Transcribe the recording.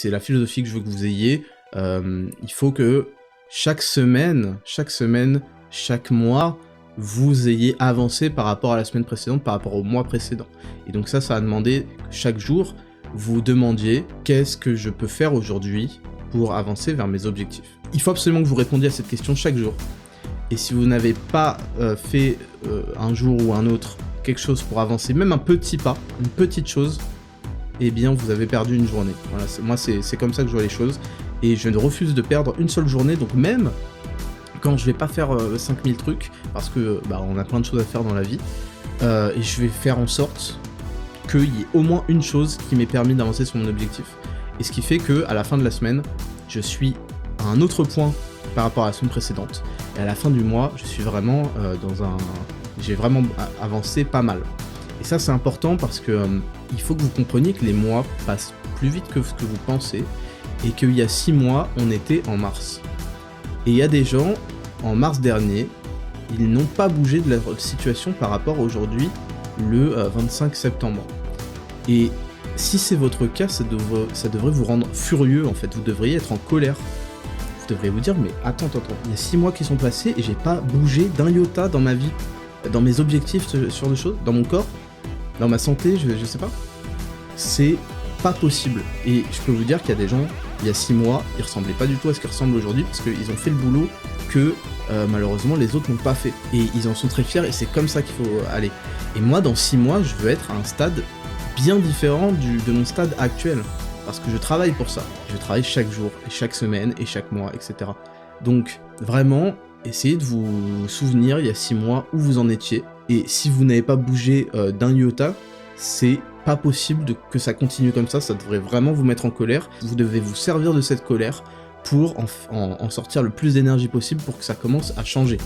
C'est la philosophie que je veux que vous ayez. Il faut que chaque semaine, chaque mois, vous ayez avancé par rapport à la semaine précédente, par rapport au mois précédent. Et donc ça va demander que chaque jour, vous demandiez qu'est-ce que je peux faire aujourd'hui pour avancer vers mes objectifs. Il faut absolument que vous répondiez à cette question chaque jour. Et si vous n'avez pas fait un jour ou un autre quelque chose pour avancer, même un petit pas, une petite chose, eh bien vous avez perdu une journée. Voilà, moi c'est comme ça que je vois les choses, et je refuse de perdre une seule journée, donc même quand je vais pas faire 5000 trucs, parce que on a plein de choses à faire dans la vie, et je vais faire en sorte qu'il y ait au moins une chose qui m'ait permis d'avancer sur mon objectif. Et ce qui fait que à la fin de la semaine, je suis à un autre point par rapport à la semaine précédente, et à la fin du mois, je suis vraiment j'ai vraiment avancé pas mal. Et ça c'est important parce que il faut que vous compreniez que les mois passent plus vite que ce que vous pensez, et qu'il y a 6 mois, on était en mars. Et il y a des gens, en mars dernier, ils n'ont pas bougé de la situation par rapport à aujourd'hui, le 25 septembre. Et si c'est votre cas, ça devrait vous rendre furieux en fait, vous devriez être en colère. Vous devriez vous dire, mais attends, il y a 6 mois qui sont passés et j'ai pas bougé d'un iota dans ma vie, dans mes objectifs, ce genre de choses, dans mon corps, dans ma santé, je sais pas. C'est pas possible. Et je peux vous dire qu'il y a des gens, il y a 6 mois, ils ressemblaient pas du tout à ce qu'ils ressemblent aujourd'hui, parce qu'ils ont fait le boulot que malheureusement les autres n'ont pas fait. Et ils en sont très fiers, et c'est comme ça qu'il faut aller. Et moi, dans 6 mois, je veux être à un stade bien différent de mon stade actuel, parce que je travaille pour ça. Je travaille chaque jour, et chaque semaine, et chaque mois, etc. Donc, vraiment, essayez de vous souvenir, il y a 6 mois, où vous en étiez, et si vous n'avez pas bougé d'un iota, c'est pas possible que ça continue comme ça devrait vraiment vous mettre en colère. Vous devez vous servir de cette colère pour en sortir le plus d'énergie possible pour que ça commence à changer.